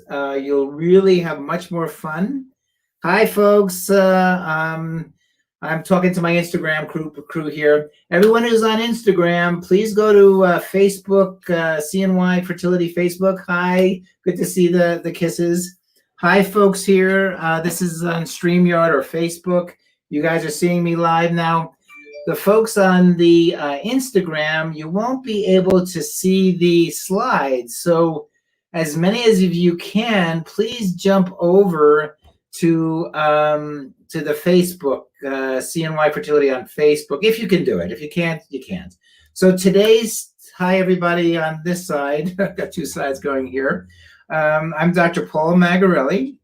You'll really have much more fun. Hi, folks. I'm talking to my Instagram crew here. Everyone who's on Instagram, please go to Facebook, CNY Fertility Facebook. Hi, good to see the kisses. Hi, folks here. This is on StreamYard or Facebook. You guys are seeing me live now. The folks on the Instagram, you won't be able to see the slides. So as many as of you can, please jump over to the Facebook, CNY Fertility on Facebook, if you can do it. If you can't, you can't. So hi everybody on this side. I've got two sides going here. I'm Dr. Paul Magarelli,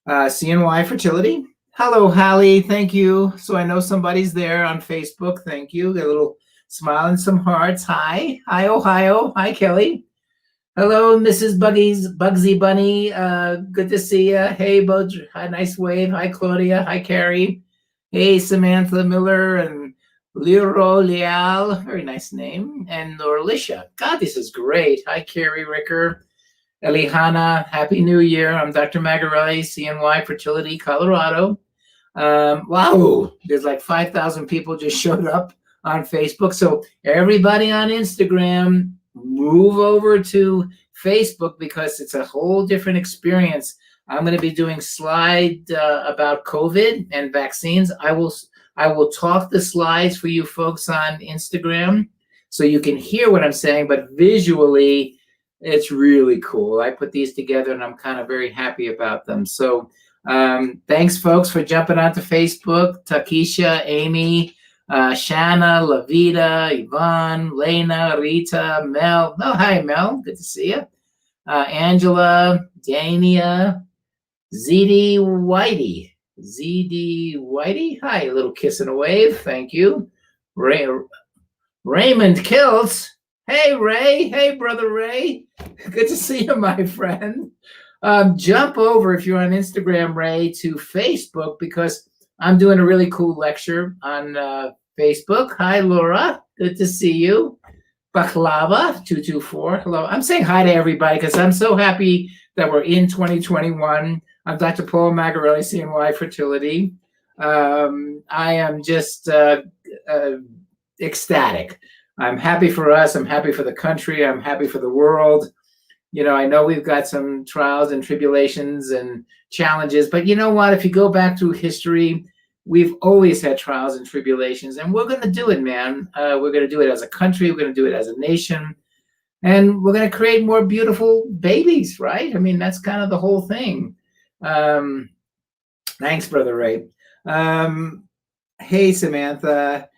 CNY Fertility. Hello, Hallie, thank you. So I know somebody's there on Facebook, thank you. Got a little smile and some hearts. Hi, Ohio. Hi, Kelly. Hello, Mrs. Bugsy Bunny. Good to see you. Hey, Budge. Hi, nice wave. Hi, Claudia. Hi, Carrie. Hey, Samantha Miller and Liro Leal. Very nice name. And Norlisha. God, this is great. Hi, Carrie Ricker. Elihana. Happy New Year. I'm Dr. Magarelli, CNY Fertility, Colorado. Wow, there's like 5,000 people just showed up on Facebook. So everybody on Instagram, move over to Facebook because it's a whole different experience. I'm going to be doing slide about COVID and vaccines. I will talk the slides for you folks on Instagram so you can hear what I'm saying, but visually it's really cool. I put these together and I'm kind of very happy about them. So thanks folks for jumping onto Facebook. Takesha, Amy, Shanna, Lavita, Yvonne, Lena, Rita, Mel. Oh, hi, Mel. Good to see you. Angela, Dania, ZD Whitey. ZD Whitey. Hi, a little kiss and a wave. Thank you. Raymond Kills. Hey, Ray. Hey, brother Ray. Good to see you, my friend. Jump over, if you're on Instagram, Ray, to Facebook because I'm doing a really cool lecture on Facebook. Hi, Laura. Good to see you. Baklava224. Hello. I'm saying hi to everybody because I'm so happy that we're in 2021. I'm Dr. Paul Magarelli, CNY Fertility. I am just ecstatic. I'm happy for us. I'm happy for the country. I'm happy for the world. You know, I know we've got some trials and tribulations and challenges, but you know what? If you go back through history, we've always had trials and tribulations, and we're going to do it, man. We're going to do it as a country. We're going to do it as a nation, and we're going to create more beautiful babies, right? I mean, that's kind of the whole thing. Thanks, Brother Ray. Hey, Samantha.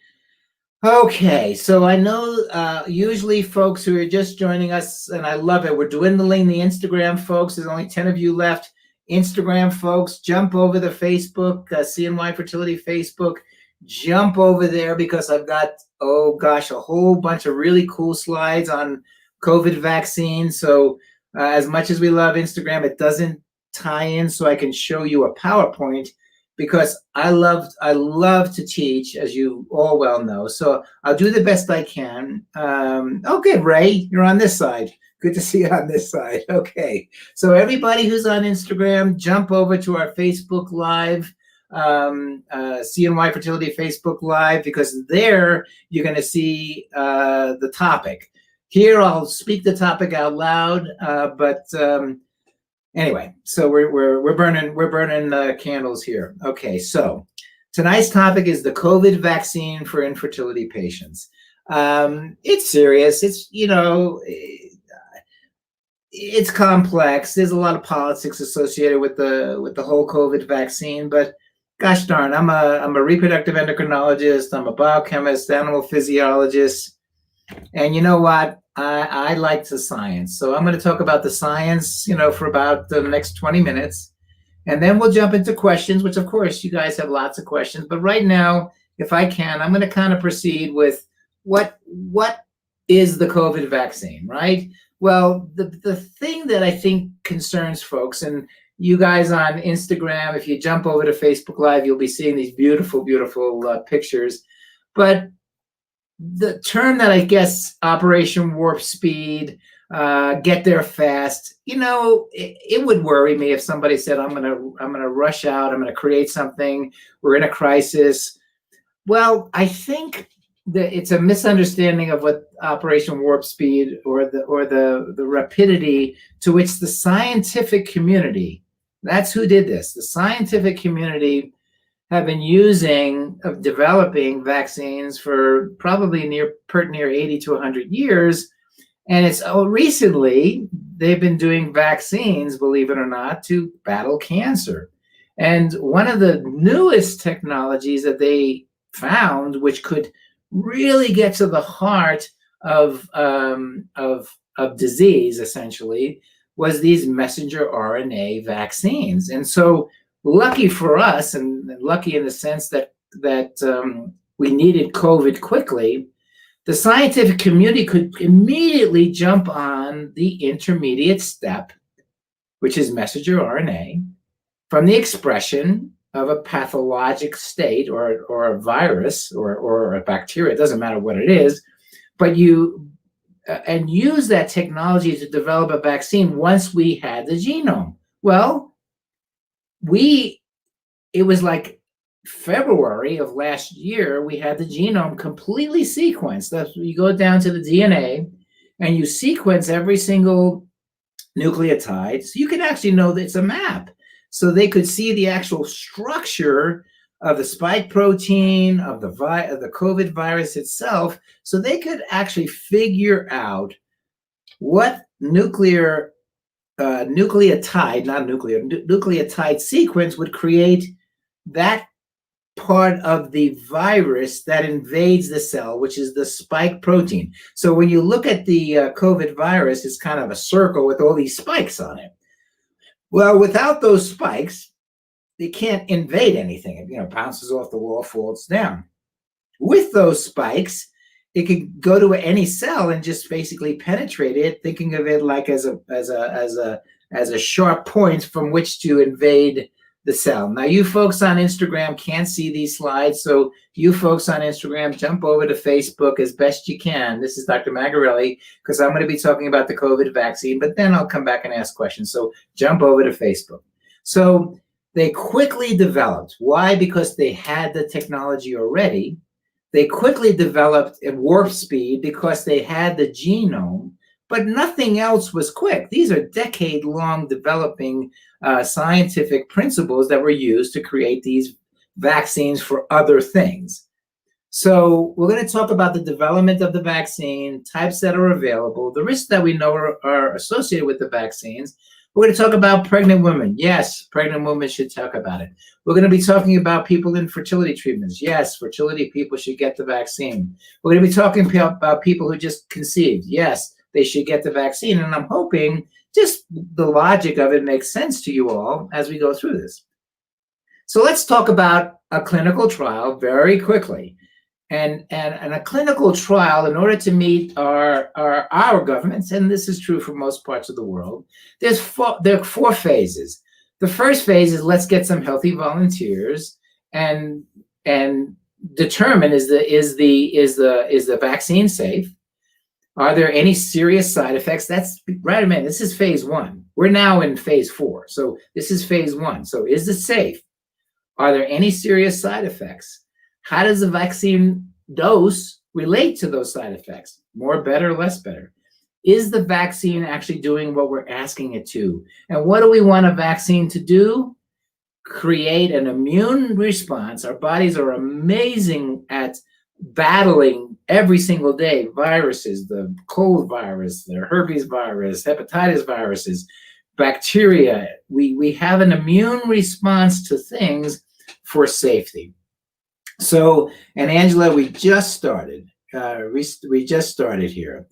Okay, so I know usually folks who are just joining us, and I love it, we're dwindling the Instagram folks. There's only 10 of you left. Instagram folks, jump over the Facebook, CNY Fertility Facebook. Jump over there because I've got, oh gosh, a whole bunch of really cool slides on COVID vaccines. So as much as we love Instagram, it doesn't tie in so I can show you a PowerPoint because I love to teach, as you all well know. So I'll do the best I can. Okay, Ray, you're on this side. Good to see you on this side. Okay, so everybody who's on Instagram, jump over to our Facebook Live, CNY Fertility Facebook Live, because there you're going to see the topic. Here I'll speak the topic out loud, but anyway, so we're burning candles here. Okay, so tonight's topic is the COVID vaccine for infertility patients. It's serious. It's, you know, it's complex. There's a lot of politics associated with the whole COVID vaccine, but gosh darn, I'm a reproductive endocrinologist. I'm a biochemist, animal physiologist, and you know what? I like the science. So I'm going to talk about the science, you know, for about the next 20 minutes. And then we'll jump into questions, which of course you guys have lots of questions. But right now, if I can, I'm going to kind of proceed with what is the COVID vaccine, right? Well, the thing that I think concerns folks, and you guys on Instagram, if you jump over to Facebook Live, you'll be seeing these beautiful, beautiful pictures. But the term that I guess Operation Warp Speed, get there fast. It would worry me if somebody said, I'm gonna rush out, I'm gonna create something, we're in a crisis. Well, I think that it's a misunderstanding of what Operation Warp Speed or the rapidity to which the scientific community, that's who did this. The scientific community have been developing vaccines for probably near 80 to 100 years. And it's recently they've been doing vaccines, believe it or not, to battle cancer. And one of the newest technologies that they found, which could really get to the heart of disease, essentially, was these messenger RNA vaccines. And so, lucky for us, and lucky in the sense that we needed COVID quickly, the scientific community could immediately jump on the intermediate step, which is messenger RNA, from the expression of a pathologic state or a virus or a bacteria, it doesn't matter what it is, but and use that technology to develop a vaccine once we had the genome. Well, it was like February of last year, we had the genome completely sequenced. That's you go down to the DNA and you sequence every single nucleotide, so you can actually know that it's a map. So they could see the actual structure of the spike protein, of the COVID virus itself, so they could actually figure out what nucleotide sequence would create that part of the virus that invades the cell, which is the spike protein. So when you look at the COVID virus, it's kind of a circle with all these spikes on it. Well, without those spikes, they can't invade anything. It bounces off the wall, falls down. With those spikes, it could go to any cell and just basically penetrate it, thinking of it like as a sharp point from which to invade the cell. Now, you folks on Instagram can't see these slides, so you folks on Instagram, jump over to Facebook as best you can. This is Dr. Magarelli, because I'm going to be talking about the COVID vaccine, but then I'll come back and ask questions. So jump over to Facebook. So they quickly developed. Why? Because they had the technology already. They quickly developed at warp speed because they had the genome, but nothing else was quick. These are decade-long developing scientific principles that were used to create these vaccines for other things. So we're going to talk about the development of the vaccine, types that are available, the risks that we know are associated with the vaccines. We're going to talk about pregnant women. Yes, pregnant women should talk about it. We're going to be talking about people in fertility treatments. Yes, fertility people should get the vaccine. We're going to be talking about people who just conceived. Yes, they should get the vaccine. And I'm hoping just the logic of it makes sense to you all as we go through this. So let's talk about a clinical trial very quickly. And a clinical trial, in order to meet our governments, and this is true for most parts of the world, there are 4 phases. The first phase is let's get some healthy volunteers and determine is the vaccine safe? Are there any serious side effects? That's right a minute. This is phase 1. We're now in phase 4. So this is phase 1. So is it safe? Are there any serious side effects? How does the vaccine dose relate to those side effects? More, better, less better? Is the vaccine actually doing what we're asking it to? And what do we want a vaccine to do? Create an immune response. Our bodies are amazing at battling every single day viruses, the cold virus, the herpes virus, hepatitis viruses, bacteria. We have an immune response to things for safety. So, and Angela, we just started. We just started here.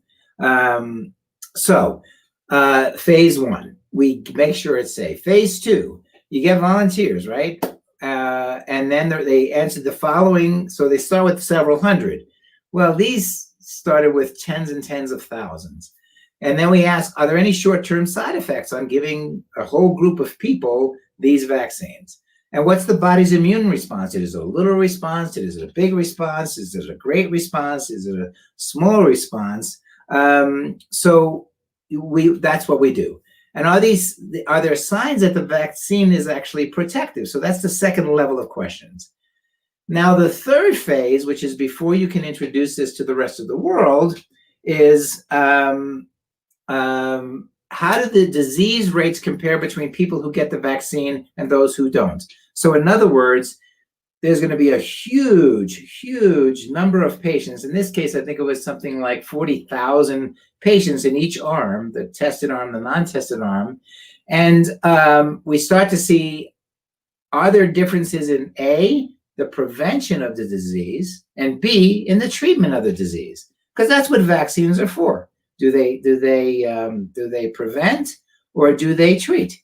Phase 1, we make sure it's safe. Phase 2, you get volunteers, right? And then they answered the following. So they start with several hundred. Well, these started with tens and tens of thousands. And then we ask, are there any short-term side effects on giving a whole group of people these vaccines? And what's the body's immune response? Is it a little response? Is it a big response? Is it a great response? Is it a small response? So that's what we do. And are there signs that the vaccine is actually protective? So that's the second level of questions. Now, the third phase, which is before you can introduce this to the rest of the world, is how do the disease rates compare between people who get the vaccine and those who don't? So in other words, there's going to be a huge number of patients. In this case, I think it was something like 40,000 patients in each arm, the tested arm, the non-tested arm. And we start to see, are there differences in A, the prevention of the disease, and B, in the treatment of the disease? Because that's what vaccines are for. Do they prevent or do they treat?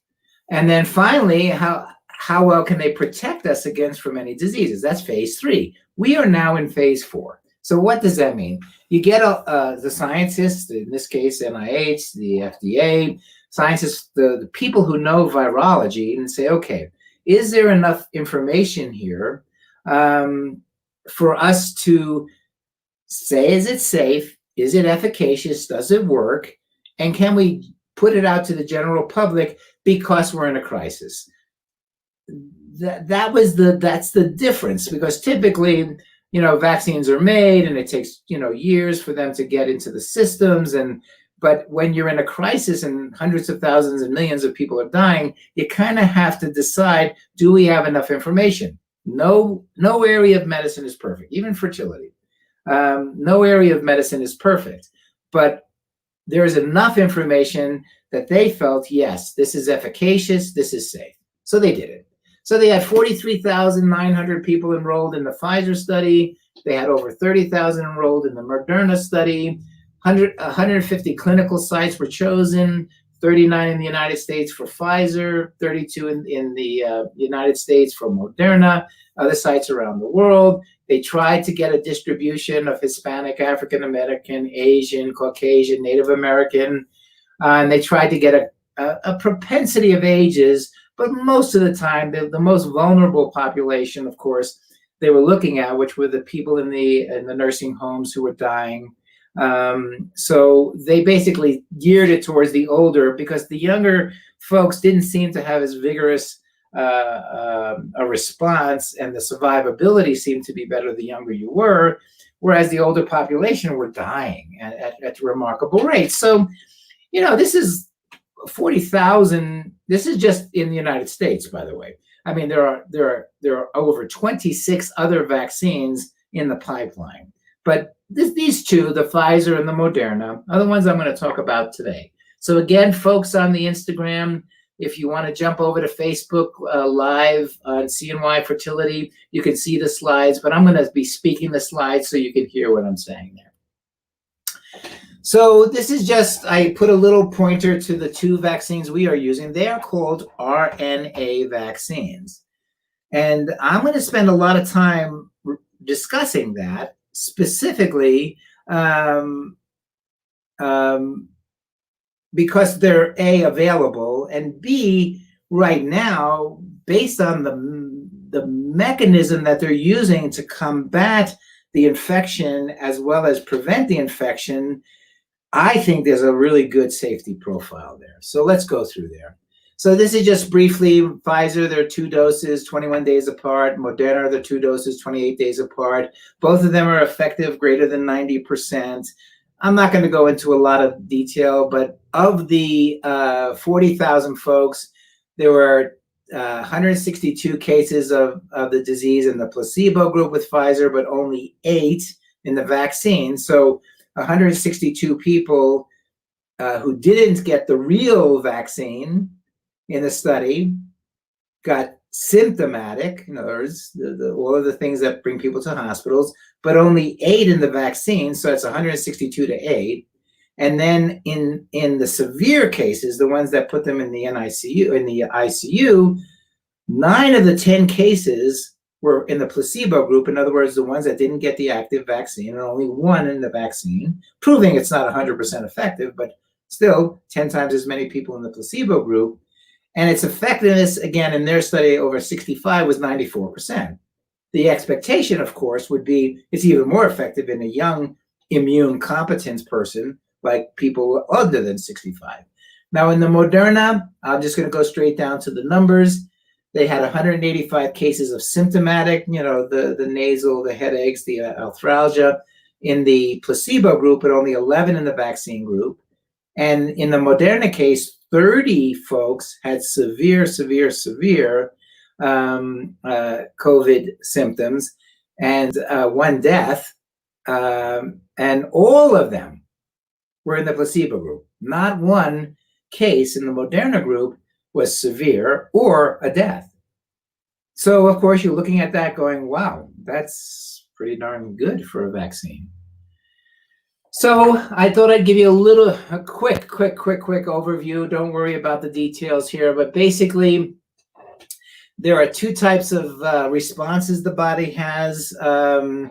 And then finally, how well can they protect us from any diseases? That's phase 3. We are now in phase 4. So what does that mean? You get the scientists, in this case, NIH, the FDA, scientists, the people who know virology, and say, okay, is there enough information here for us to say, is it safe? Is it efficacious? Does it work? And can we put it out to the general public because we're in a crisis? That's the difference, because typically, vaccines are made and it takes, years for them to get into the systems. But when you're in a crisis and hundreds of thousands and millions of people are dying, you kind of have to decide, do we have enough information? No area of medicine is perfect, even fertility. No area of medicine is perfect, but there's enough information that they felt, yes, this is efficacious, this is safe. So they did it. So they had 43,900 people enrolled in the Pfizer study. They had over 30,000 enrolled in the Moderna study. 150 clinical sites were chosen, 39 in the United States for Pfizer, 32 in the United States for Moderna, other sites around the world. They tried to get a distribution of Hispanic, African American, Asian, Caucasian, Native American, and they tried to get a propensity of ages. But most of the time, the most vulnerable population, of course, they were looking at, which were the people in the nursing homes who were dying. So they basically geared it towards the older, because the younger folks didn't seem to have as vigorous a response, and the survivability seemed to be better the younger you were, whereas the older population were dying at remarkable rates. So, this is 40,000. This is just in the United States, by the way. I mean, there are over 26 other vaccines in the pipeline, but these two, the Pfizer and the Moderna, are the ones I'm going to talk about today. So again, folks on the Instagram, if you want to jump over to Facebook Live on CNY Fertility, you can see the slides, but I'm going to be speaking the slides so you can hear what I'm saying there. So this is just, I put a little pointer to the two vaccines we are using. They are called RNA vaccines. And I'm going to spend a lot of time discussing that, specifically because they're A, available, and B, right now, based on the mechanism that they're using to combat the infection as well as prevent the infection, I think there's a really good safety profile there. So let's go through there. So this is just briefly, Pfizer, they're 2 doses, 21 days apart. Moderna, they're 2 doses, 28 days apart. Both of them are effective greater than 90%. I'm not going to go into a lot of detail, but of the 40,000 folks, there were 162 cases of the disease in the placebo group with Pfizer, but only 8 in the vaccine. So 162 people who didn't get the real vaccine in the study got symptomatic, in other words, all of the things that bring people to hospitals, but only 8 in the vaccine, so it's 162 to 8. And then in the severe cases, the ones that put them in the ICU, 9 of the 10 cases were in the placebo group. In other words, the ones that didn't get the active vaccine, and only 1 in the vaccine, proving it's not 100% effective, but still 10 times as many people in the placebo group. And its effectiveness, again, in their study over 65 was 94%. The expectation, of course, would be it's even more effective in a young immune competent person like people other than 65. Now in the Moderna, I'm just going to go straight down to the numbers. They had 185 cases of symptomatic, the nasal, the headaches, the arthralgia in the placebo group, but only 11 in the vaccine group. And in the Moderna case, 30 folks had severe COVID symptoms and one death. And all of them were in the placebo group. Not one case in the Moderna group was severe or a death. So, of course, you're looking at that going, wow, that's pretty darn good for a vaccine. So I thought I'd give you a quick overview. Don't worry about the details here, but basically there are two types of responses the body has. There's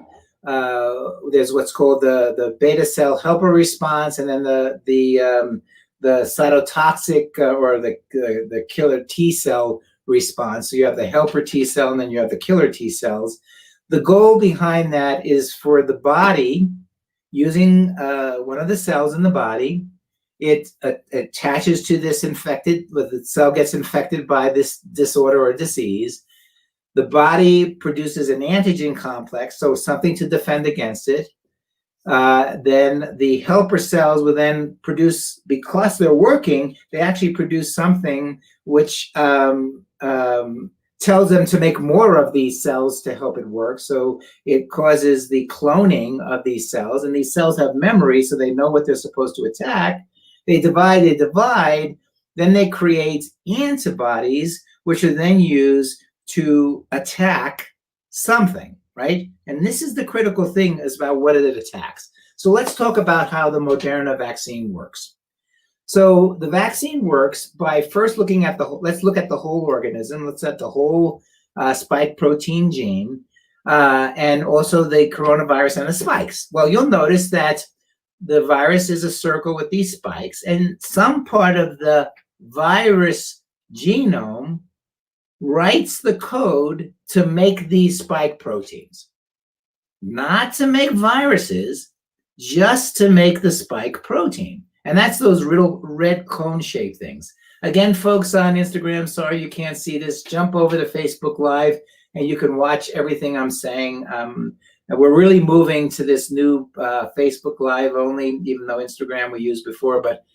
what's called the beta cell helper response, and then the cytotoxic or the killer T cell response. So you have the helper T cell, and then you have the killer T cells. The goal behind that is for the body, using one of the cells in the body, it attaches to this infected, the cell gets infected by this disorder or disease. The body produces an antigen complex, so something to defend against it. Then the helper cells will then produce, because they're working, they actually produce something which tells them to make more of these cells to help it work. So it causes the cloning of these cells, and these cells have memory, so they know what they're supposed to attack. They divide, then they create antibodies, which are then used to attack something, right? And this is the critical thing, is about what it attacks. So let's talk about how the Moderna vaccine works. So the vaccine works by first looking at let's look at the whole organism. Let's at the whole spike protein gene, and also the coronavirus and the spikes. Well, you'll notice that the virus is a circle with these spikes, and some part of the virus genome writes the code to make these spike proteins. Not to make viruses, just to make the spike protein. And that's those little red cone-shaped things. Again, folks on Instagram, sorry you can't see this. Jump over to Facebook Live, and you can watch everything I'm saying. We're really moving to this new Facebook Live only, even though Instagram we used before. But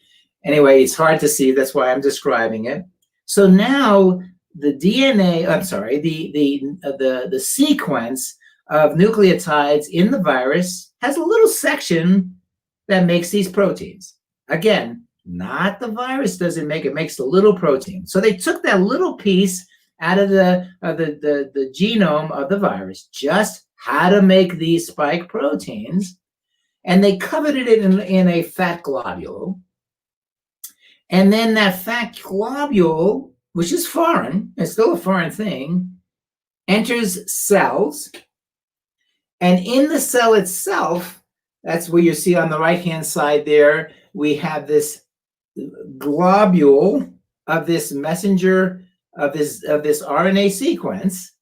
anyway, it's hard to see. That's why I'm describing it. So now the DNA, I'm sorry, the sequence of nucleotides in the virus has a little section that makes these proteins. Again, not the virus doesn't make it, makes the little protein. So they took that little piece out of the genome of the virus, just how to make these spike proteins, and they covered it in a fat globule. And then that fat globule, which is foreign, it's still a foreign thing, enters cells. And in the cell itself, that's where you see on the right-hand side there, we have this globule of this messenger of this RNA sequence,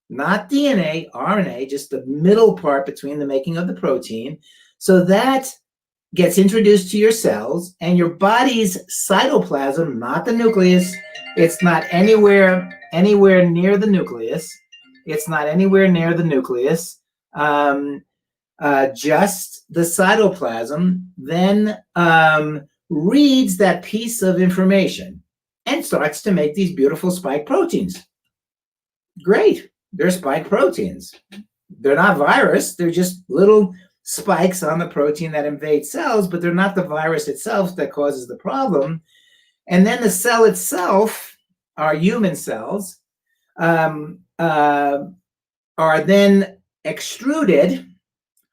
not DNA, RNA, just the middle part between the making of the protein. So that gets introduced to your cells, and your body's cytoplasm, not the nucleus, it's not anywhere near the nucleus. It's not anywhere near the nucleus. Just the cytoplasm then reads that piece of information and starts to make these beautiful spike proteins. Great, they're spike proteins. They're not virus, they're just little spikes on the protein that invade cells, but they're not the virus itself that causes the problem. And then the cell itself, our human cells, are then extruded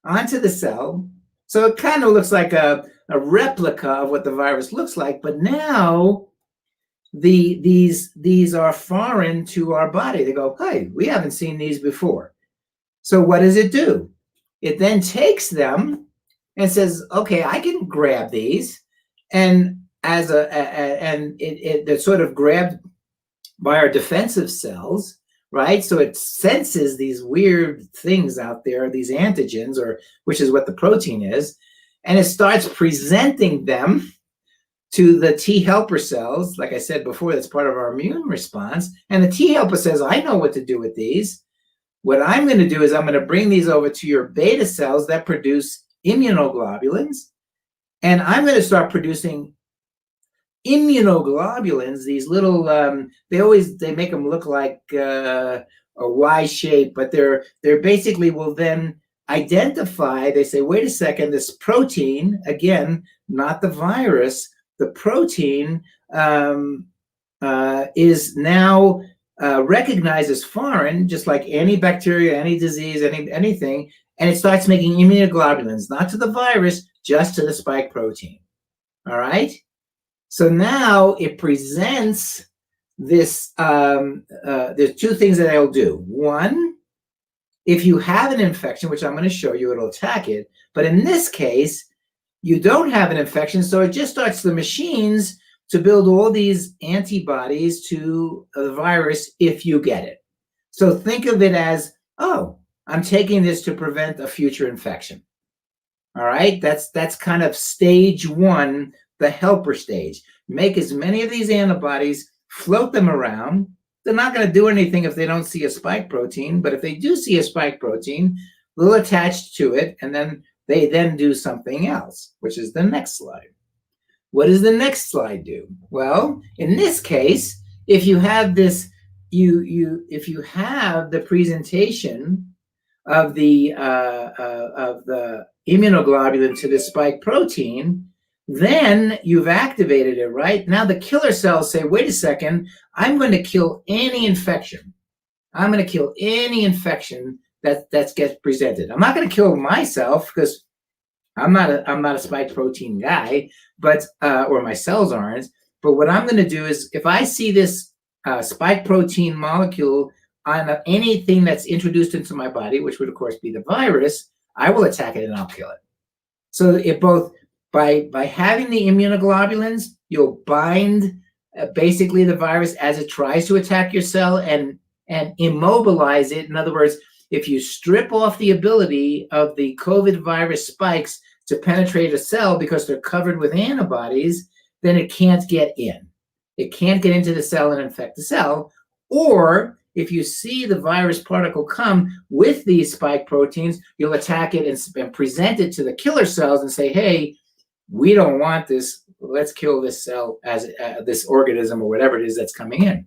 onto the cell. So it kind of looks like a replica of what the virus looks like, but now these are foreign to our body. They go, hey, we haven't seen these before. So what does it do? It then takes them and says, okay, I can grab these, and they're sort of grabbed by our defensive cells, right? So it senses these weird things out there, these antigens, which is what the protein is, and it starts presenting them to the T helper cells. Like I said before, that's part of our immune response. And the T helper says, I know what to do with these. What I'm going to do is I'm going to bring these over to your beta cells that produce immunoglobulins. And I'm going to start producing immunoglobulins, these little, they make them look like a Y shape, but they're basically will then identify, they say, wait a second, this protein, again, not the virus, the protein is now recognized as foreign, just like any bacteria, any disease, anything, and it starts making immunoglobulins, not to the virus, just to the spike protein. All right? So now it presents this, there's two things that it'll do. One, if you have an infection, which I'm going to show you, it'll attack it. But in this case, you don't have an infection, so it just starts the machines to build all these antibodies to the virus if you get it. So think of it as, oh, I'm taking this to prevent a future infection. All right, that's kind of stage one, the helper stage. Make as many of these antibodies, float them around. They're not going to do anything if they don't see a spike protein, but if they do see a spike protein, they'll attach to it, and then they then do something else, which is the next slide. What does the next slide do? Well, in this case, if you have this, if you have the presentation of the immunoglobulin to the spike protein, then you've activated it, right? Now the killer cells say, wait a second, I'm going to kill any infection. I'm going to kill any infection that gets presented. I'm not going to kill myself because I'm not a spike protein guy, but or my cells aren't. But what I'm going to do is, if I see this spike protein molecule on anything that's introduced into my body, which would of course be the virus, I will attack it and I'll kill it. So it both by having the immunoglobulins, you'll bind basically the virus as it tries to attack your cell and immobilize it. In other words, if you strip off the ability of the COVID virus spikes to penetrate a cell because they're covered with antibodies, then it can't get in. It can't get into the cell and infect the cell. Or if you see the virus particle come with these spike proteins, you'll attack it and present it to the killer cells and say, hey, we don't want this. Let's kill this cell, as this organism or whatever it is that's coming in.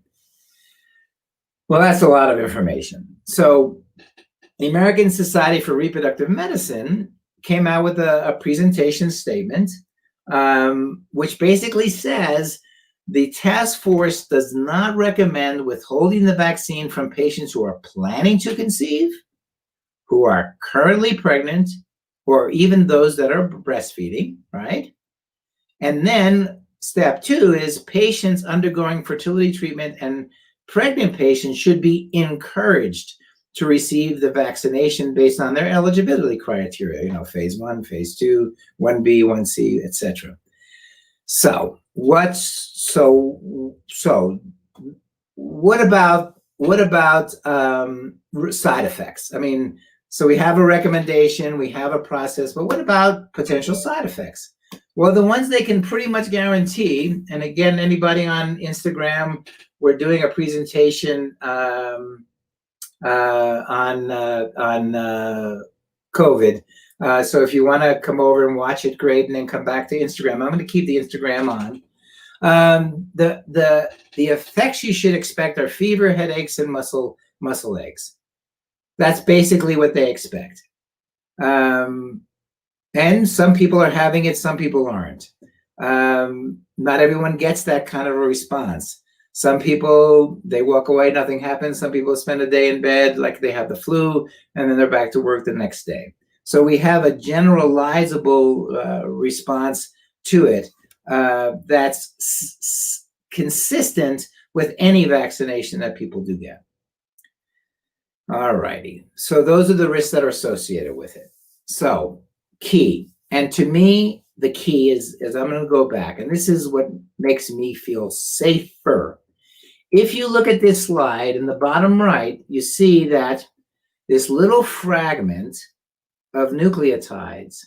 Well, that's a lot of information. So the American Society for Reproductive Medicine came out with a presentation statement, which basically says the task force does not recommend withholding the vaccine from patients who are planning to conceive, who are currently pregnant, or even those that are breastfeeding, right? And then step two is patients undergoing fertility treatment and pregnant patients should be encouraged to receive the vaccination based on their eligibility criteria, phase 1, phase 2, 1B, 1C, etc. So what about side effects? I mean, so we have a recommendation, we have a process, but what about potential side effects? Well, the ones they can pretty much guarantee, and again, anybody on Instagram, we're doing a presentation on COVID. So if you want to come over and watch it, great, and then come back to Instagram. I'm going to keep the Instagram on. The effects you should expect are fever, headaches, and muscle aches. That's basically what they expect. And some people are having it, some people aren't. Not everyone gets that kind of a response. Some people, they walk away, nothing happens. Some people spend a day in bed like they have the flu, and then they're back to work the next day. So we have a generalizable response to it that's consistent with any vaccination that people do get. All righty. So those are the risks that are associated with it. So key, and to me, the key is I'm going to go back, and this is what makes me feel safer. If you look at this slide in the bottom right, you see that this little fragment of nucleotides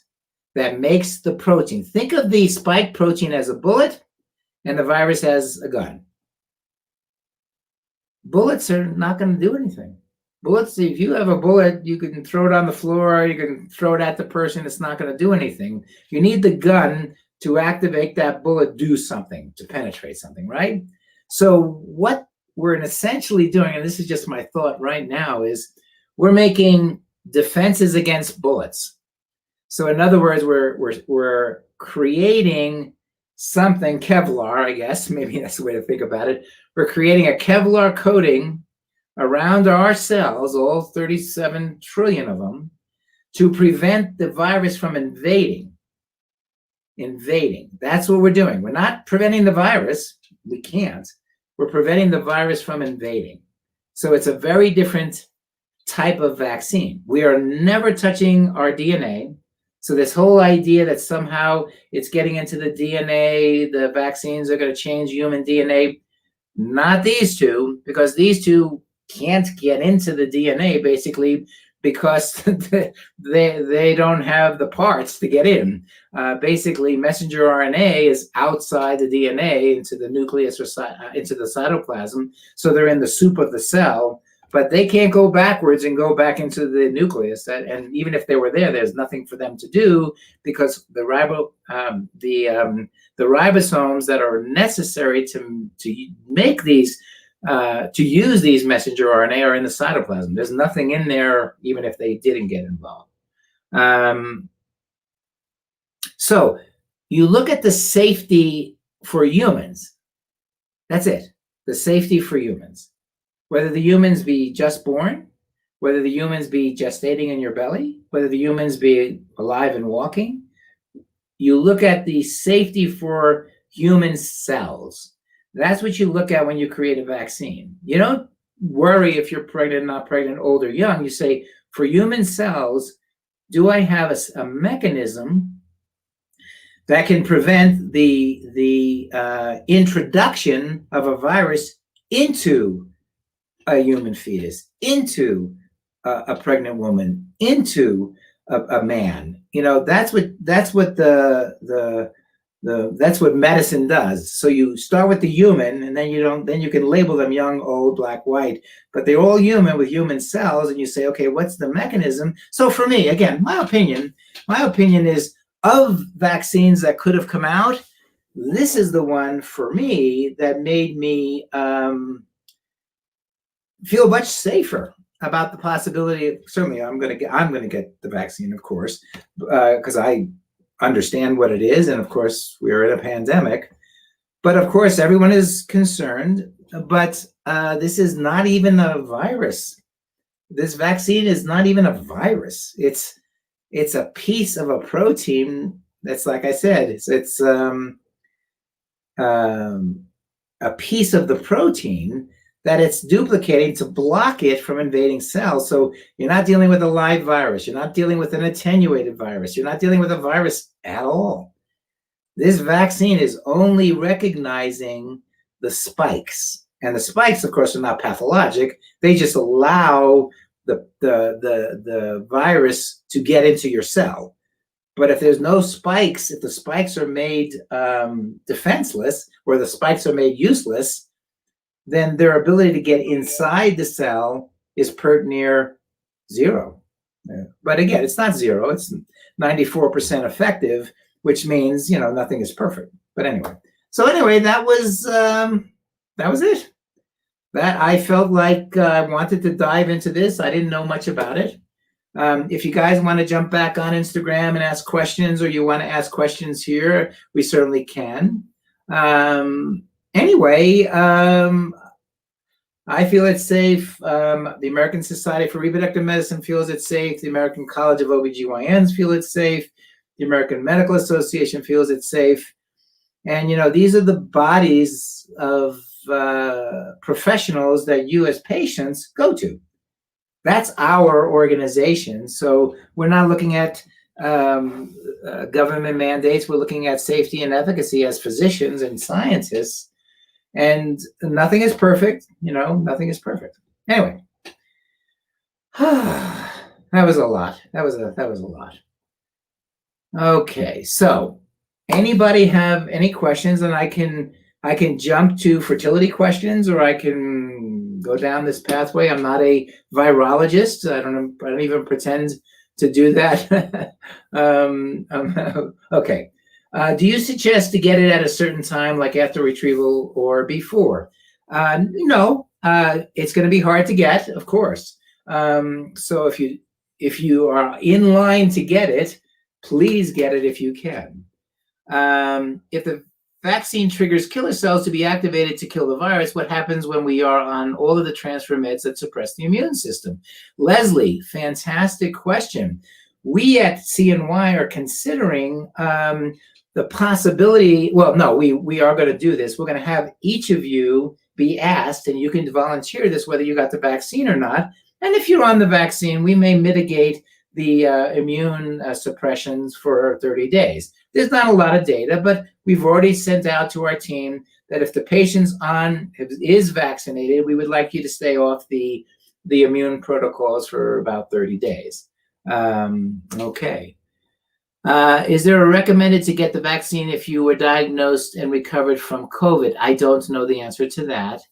that makes the protein. Think of the spike protein as a bullet and the virus as a gun. Bullets are not going to do anything. Bullets, if you have a bullet, you can throw it on the floor, you can throw it at the person, it's not going to do anything. You need the gun to activate that bullet, do something, to penetrate something, right? So what we're essentially doing, and this is just my thought right now, is we're making defenses against bullets. So in other words, we're creating something, Kevlar, I guess, maybe that's the way to think about it. We're creating a Kevlar coating around our cells, all 37 trillion of them, to prevent the virus from invading. That's what we're doing. We're not preventing the virus. We can't. We're preventing the virus from invading. So it's a very different type of vaccine. We are never touching our DNA. So this whole idea that somehow it's getting into the DNA, the vaccines are going to change human DNA, not these two, because these two can't get into the DNA basically because they don't have the parts to get in. Basically, messenger RNA is outside the DNA into the nucleus or into the cytoplasm, so they're in the soup of the cell, but they can't go backwards and go back into the nucleus. And even if they were there, there's nothing for them to do because the ribosomes that are necessary to make these, to use these messenger RNA are in the cytoplasm. There's nothing in there, even if they didn't get involved. So you look at the safety for humans. That's it, the safety for humans. Whether the humans be just born, whether the humans be gestating in your belly, whether the humans be alive and walking, you look at the safety for human cells. That's what you look at when you create a vaccine. You don't worry if you're pregnant, not pregnant, old or young. You say, for human cells, do I have a mechanism that can prevent the introduction of a virus into a human fetus, into a pregnant woman, into a man? You know, that's what that's what medicine does. So you start with the human, and then you can label them young, old, black, white, but they're all human with human cells, and you say, okay, what's the mechanism? So for me, again, my opinion is, of vaccines that could have come out, this is the one for me that made me feel much safer about the possibility of, certainly I'm going to get the vaccine, of course, because I understand what it is, and of course we're in a pandemic, but of course everyone is concerned. But this is not even a virus. This vaccine is not even a virus. It's a piece of a protein that's, like I said, it's a piece of the protein that it's duplicating to block it from invading cells. So you're not dealing with a live virus. You're not dealing with an attenuated virus. You're not dealing with a virus at all. This vaccine is only recognizing the spikes. And the spikes, of course, are not pathologic. They just allow the virus to get into your cell. But if there's no spikes, if the spikes are made defenseless, or the spikes are made useless, then their ability to get inside the cell is pert near zero. But again, it's not zero. It's 94% effective, which means, you know, nothing is perfect. But anyway, that was it. That I felt like I wanted to dive into this. I didn't know much about it. If you guys want to jump back on Instagram and ask questions, or you want to ask questions here, we certainly can. Anyway, I feel it's safe. The American Society for Reproductive Medicine feels it's safe. The American College of OBGYNs feel it's safe. The American Medical Association feels it's safe. And, you know, these are the bodies of professionals that you as patients go to. That's our organization. So we're not looking at government mandates. We're looking at safety and efficacy as physicians and scientists. And nothing is perfect, you know, nothing is perfect. Anyway, that was a lot. That was a lot. Okay, so anybody have any questions? And I can jump to fertility questions, or I can go down this pathway. I'm not a virologist. I don't even pretend to do that. Okay. Do you suggest to get it at a certain time, like after retrieval or before? No, it's going to be hard to get, of course. So if you are in line to get it, please get it if you can. If the vaccine triggers killer cells to be activated to kill the virus, what happens when we are on all of the transfer meds that suppress the immune system? Leslie, fantastic question. We at CNY are considering the possibility, well, no, we are going to do this. We're going to have each of you be asked, and you can volunteer this whether you got the vaccine or not. And if you're on the vaccine, we may mitigate the immune suppressions for 30 days. There's not a lot of data, but we've already sent out to our team that if the patient's is vaccinated, we would like you to stay off the immune protocols for about 30 days. Okay. Is there a recommended to get the vaccine if you were diagnosed and recovered from COVID? I don't know the answer to that.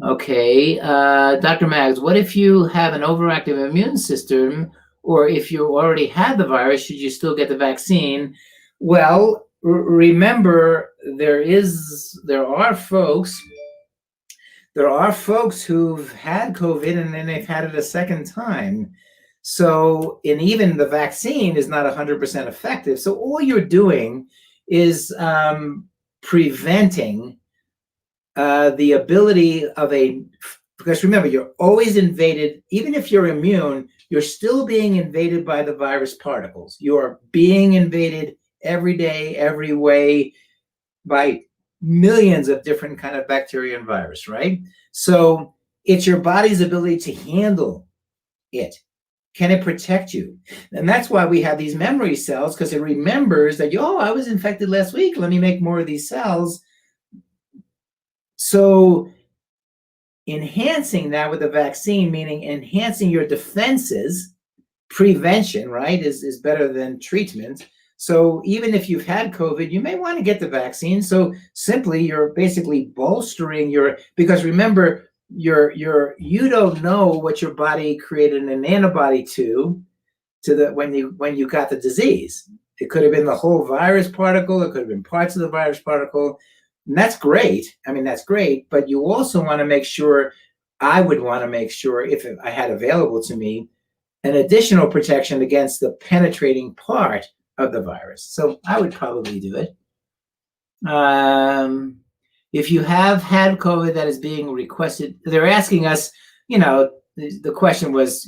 Okay, Dr. Maggs, what if you have an overactive immune system, or if you already had the virus, should you still get the vaccine? Well, remember, there are folks who've had COVID and then they've had it a second time. So, and even the vaccine is not 100% effective. So all you're doing is preventing the ability of because remember, you're always invaded, even if you're immune, you're still being invaded by the virus particles. You are being invaded every day, every way, by millions of different kind of bacteria and virus, right? So it's your body's ability to handle it. Can it protect you? And that's why we have these memory cells, because it remembers that, I was infected last week. Let me make more of these cells. So enhancing that with a vaccine, meaning enhancing your defenses, prevention, right, is better than treatment. So even if you've had COVID, you may want to get the vaccine. So simply, you're basically bolstering because remember, you don't know what your body created an antibody to when you got the disease. It could have been the whole virus particle. It could have been parts of the virus particle. And that's great. I mean, that's great. But you also want to make sure, I would want to make sure, if I had available to me, an additional protection against the penetrating part of the virus. So I would probably do it. If you have had COVID that is being requested, they're asking us, the question was,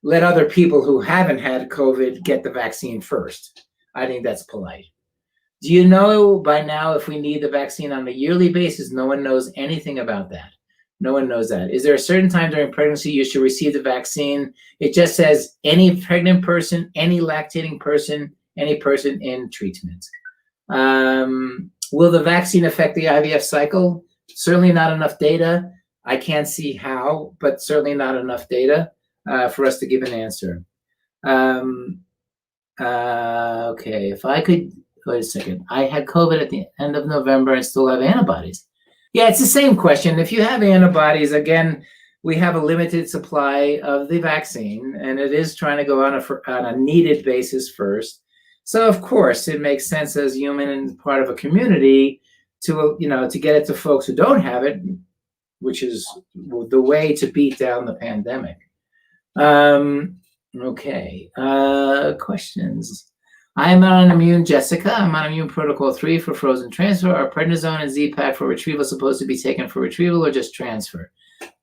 let other people who haven't had COVID get the vaccine first. I think that's polite. Do you know by now if we need the vaccine on a yearly basis? No one knows anything about that. No one knows that. Is there a certain time during pregnancy you should receive the vaccine? It just says any pregnant person, any lactating person, any person in treatment. Will the vaccine affect the IVF cycle? Certainly not enough data. I can't see how, but certainly not enough data for us to give an answer. Okay, if I could, wait a second. I had COVID at the end of November. I still have antibodies. Yeah, it's the same question. If you have antibodies, again, we have a limited supply of the vaccine, and it is trying to go on a needed basis first. So, of course, it makes sense as human and part of a community to get it to folks who don't have it, which is the way to beat down the pandemic. Okay, questions. I am on immune, Jessica. I'm on immune protocol 3 for frozen transfer. Are prednisone and Z-Pack for retrieval supposed to be taken for retrieval or just transfer?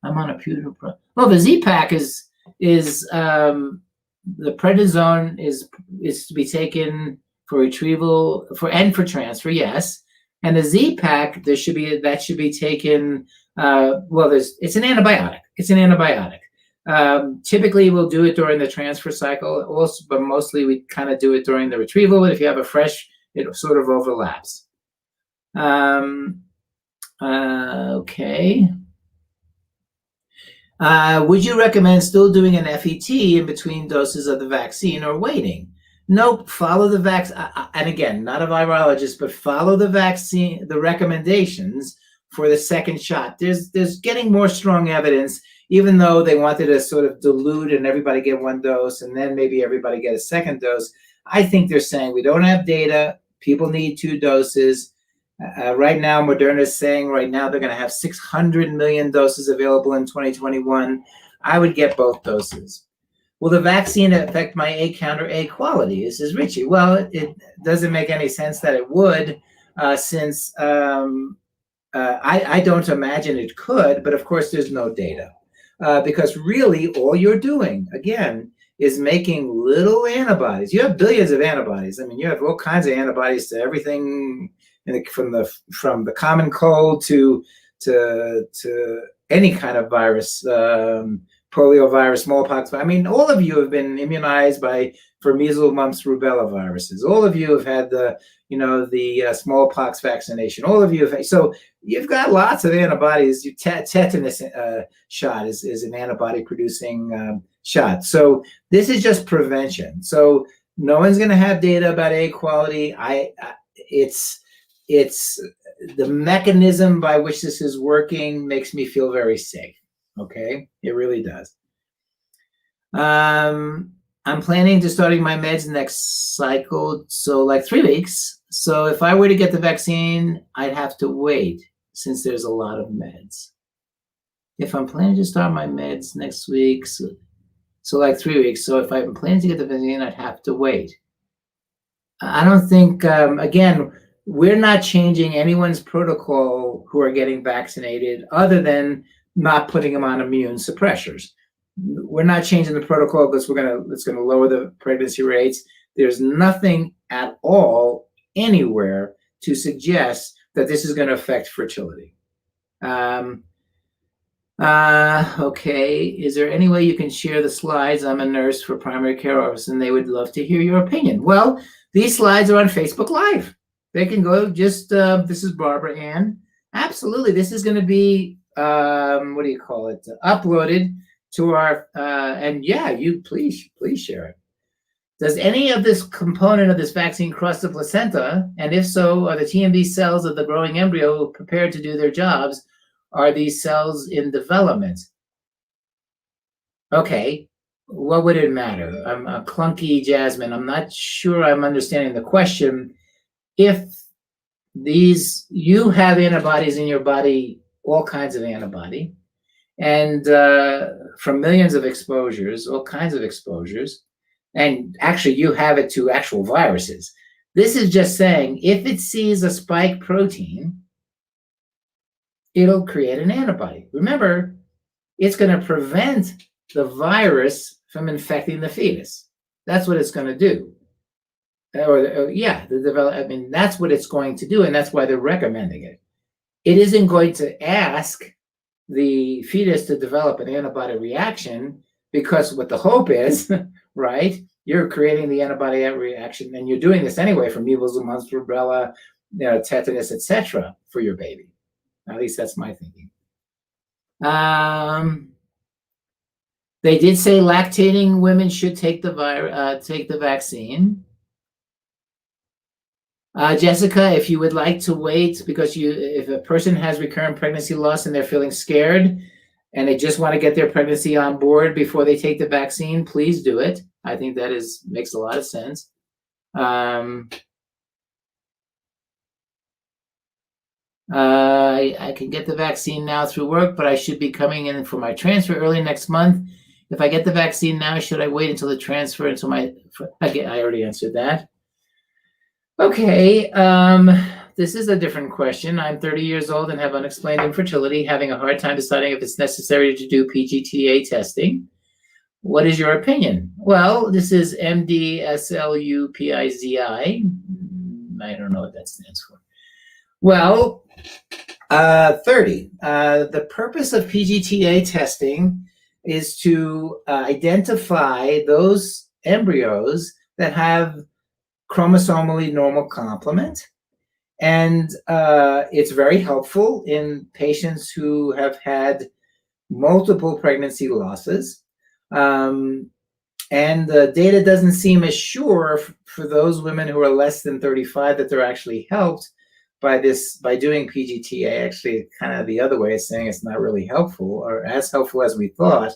I'm on a pewter. Well, the Z-Pack is the prednisone is to be taken for retrieval and for transfer, yes. And the Z-Pack, that should be taken. It's an antibiotic. It's an antibiotic. Typically, we'll do it during the transfer cycle, also, but mostly we kind of do it during the retrieval. But if you have a fresh, it sort of overlaps. Okay. Would you recommend still doing an FET in between doses of the vaccine or waiting? Nope, follow the vaccine. And again, not a virologist, but follow the vaccine, the recommendations for the second shot. There's getting more strong evidence, even though they wanted to sort of dilute and everybody get one dose and then maybe everybody get a second dose. I think they're saying we don't have data. People need 2 doses. Right now, Moderna is saying right now they're going to have 600 million doses available in 2021. I would get both doses. Will the vaccine affect my A count or A quality? This is Richie. Well, it doesn't make any sense that it would, since I don't imagine it could, but of course there's no data. Because really all you're doing, again, is making little antibodies. You have billions of antibodies. I mean, you have all kinds of antibodies to everything, from the common cold to any kind of virus, polio virus, smallpox. I mean, all of you have been immunized for measles, mumps, rubella viruses. All of you have had the smallpox vaccination. All of you have. So you've got lots of antibodies. Tetanus shot is an antibody-producing shot. So this is just prevention. So no one's going to have data about A quality. It's the mechanism by which this is working makes me feel very safe. Okay, it really does. I'm planning to starting my meds next cycle, so like 3 weeks. So if I were to get the vaccine, I'd have to wait since there's a lot of meds. If I'm planning to start my meds next week, so like 3 weeks. So if I'm planning to get the vaccine, I'd have to wait. I don't think, again, we're not changing anyone's protocol who are getting vaccinated other than not putting them on immune suppressors. We're not changing the protocol because it's going to lower the pregnancy rates. There's nothing at all anywhere to suggest that this is going to affect fertility. Okay, is there any way you can share the slides? I'm a nurse for primary care office and they would love to hear your opinion. Well, these slides are on Facebook Live. They can go this is Barbara Ann. Absolutely, this is going to be, uploaded to our, and yeah, you please share it. Does any of this component of this vaccine cross the placenta? And if so, are the TMB cells of the growing embryo prepared to do their jobs? Are these cells in development? Okay, what would it matter? I'm a clunky Jasmine. I'm not sure I'm understanding the question. If you have antibodies in your body, all kinds of antibody, and from millions of exposures, all kinds of exposures, and actually you have it to actual viruses. This is just saying if it sees a spike protein, it'll create an antibody. Remember, it's going to prevent the virus from infecting the fetus. That's what it's going to do. That's what it's going to do, and that's why they're recommending it. It isn't going to ask the fetus to develop an antibody reaction, because what the hope is, right? You're creating the antibody reaction, and you're doing this anyway for measles, mumps, rubella, tetanus, etc., for your baby. At least that's my thinking. They did say lactating women should take the vaccine. Jessica, if you would like to wait, because if a person has recurrent pregnancy loss and they're feeling scared and they just want to get their pregnancy on board before they take the vaccine, please do it. I think that makes a lot of sense. I can get the vaccine now through work, but I should be coming in for my transfer early next month. If I get the vaccine now, should I wait until the transfer I already answered that. Okay, this is a different question. I'm 30 years old and have unexplained infertility, having a hard time deciding if it's necessary to do Pgta testing. What is your opinion? Well, this is MDSLUPIZI. I don't know what that stands for. Well, 30. The purpose of Pgta testing is to identify those embryos that have chromosomally normal complement. And it's very helpful in patients who have had multiple pregnancy losses. And the data doesn't seem as sure for those women who are less than 35 that they're actually helped by doing Pgta. Actually, kind of the other way of saying it's not really helpful or as helpful as we thought.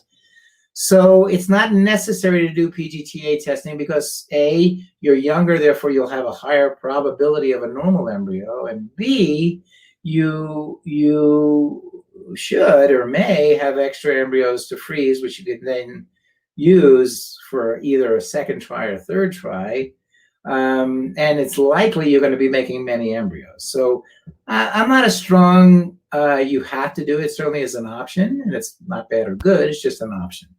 So it's not necessary to do Pgta testing because A, you're younger, therefore you'll have a higher probability of a normal embryo, and B, you should or may have extra embryos to freeze, which you could then use for either a second try or third try. And it's likely you're going to be making many embryos. So I'm not a strong, you have to do it. Certainly is an option, and it's not bad or good. It's just an option.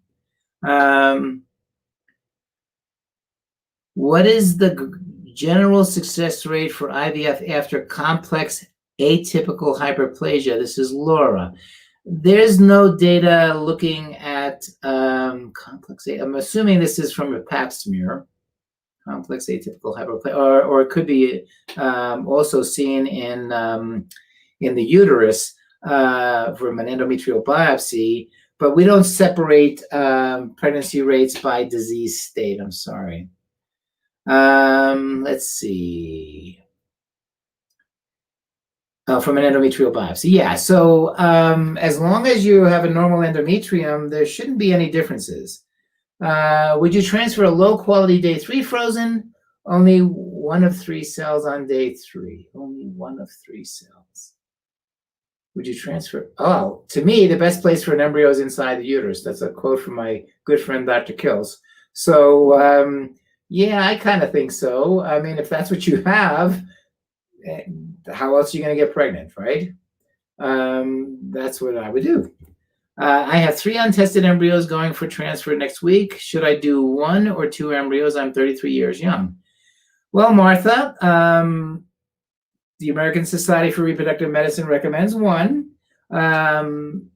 What is the general success rate for IVF after complex atypical hyperplasia? This is Laura. There's no data looking at complex. I'm assuming this is from a Pap smear. Complex atypical hyperplasia, or it could be also seen in the uterus from an endometrial biopsy. But we don't separate pregnancy rates by disease state. I'm sorry. Let's see. From an endometrial biopsy. Yeah, so as long as you have a normal endometrium, there shouldn't be any differences. Would you transfer a low-quality day 3 frozen? Only 1 of 3 cells on day 3. Only 1 of 3 cells. Would you transfer? Oh, to me, the best place for an embryo is inside the uterus. That's a quote from my good friend, Dr. Kills. So, yeah, I kind of think so. I mean, if that's what you have, how else are you going to get pregnant, right? That's what I would do. I have 3 untested embryos going for transfer next week. Should I do 1 or 2 embryos? I'm 33 years young. Well, Martha, the American Society for Reproductive Medicine recommends 1 in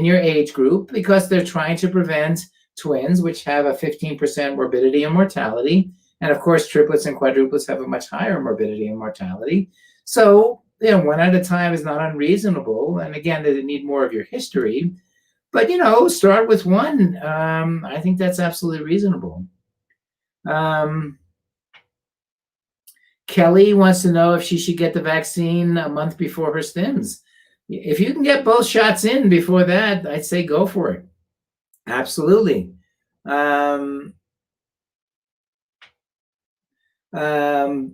your age group because they're trying to prevent twins, which have a 15% morbidity and mortality. And of course, triplets and quadruplets have a much higher morbidity and mortality. So, 1 at a time is not unreasonable. And again, they need more of your history. But, start with 1. I think that's absolutely reasonable. Kelly wants to know if she should get the vaccine a month before her stims. If you can get both shots in before that, I'd say go for it. Absolutely.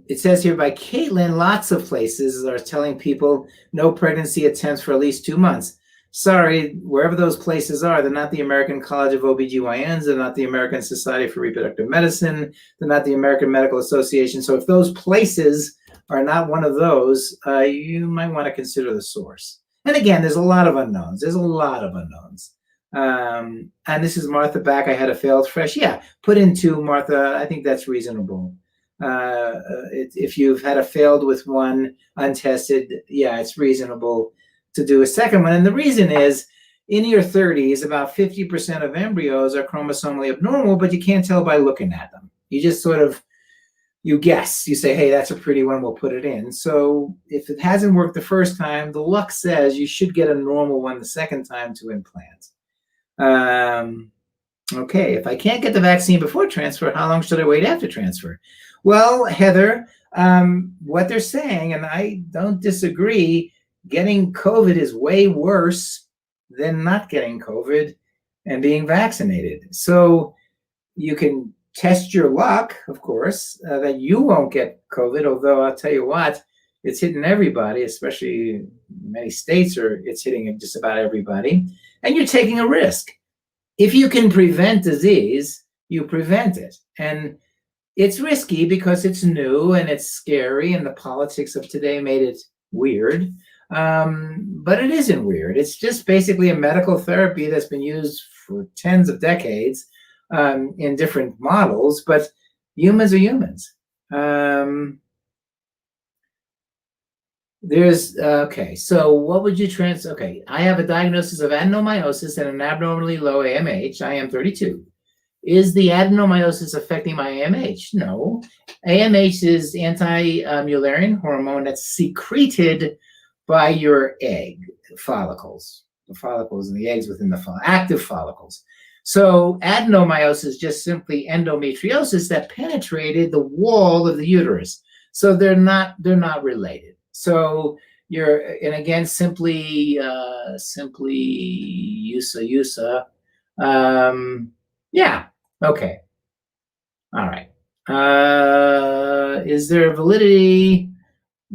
It says here by Caitlin, lots of places are telling people no pregnancy attempts for at least 2 months. Sorry, wherever those places are, they're not the American College of OBGYNs, they're not the American Society for Reproductive Medicine, they're not the American Medical Association. So if those places are not one of those, you might want to consider the source. And again, there's a lot of unknowns. There's a lot of unknowns. And this is Martha back. I had a failed fresh. Yeah, put in 2, Martha. I think that's reasonable. If you've had a failed with 1 untested, yeah, it's reasonable to do a second one. And the reason is, in your 30s, about 50% of embryos are chromosomally abnormal, but you can't tell by looking at them. You just sort of, you guess. You say, hey, that's a pretty one, we'll put it in. So if it hasn't worked the first time, the luck says you should get a normal one the second time to implant. Okay, if I can't get the vaccine before transfer, how long should I wait after transfer? Well, Heather, what they're saying, and I don't disagree, getting COVID is way worse than not getting COVID and being vaccinated. So you can test your luck, of course, that you won't get COVID, although I'll tell you what, it's hitting everybody, especially many states it's hitting just about everybody, and you're taking a risk. If you can prevent disease, you prevent it. And it's risky because it's new and it's scary, and the politics of today made it weird. But it isn't weird. It's just basically a medical therapy that's been used for tens of decades in different models, but humans are humans. Okay, so what would you okay, I have a diagnosis of adenomyosis and an abnormally low AMH. I am 32. Is the adenomyosis affecting my AMH? No. AMH is anti-Mullerian hormone that's secreted by your egg follicles. the follicles and the eggs within the active follicles. So adenomyosis is just simply endometriosis that penetrated the wall of the uterus. So they're not related. So and again, simply USA. Yeah. Okay. All right. Is there validity?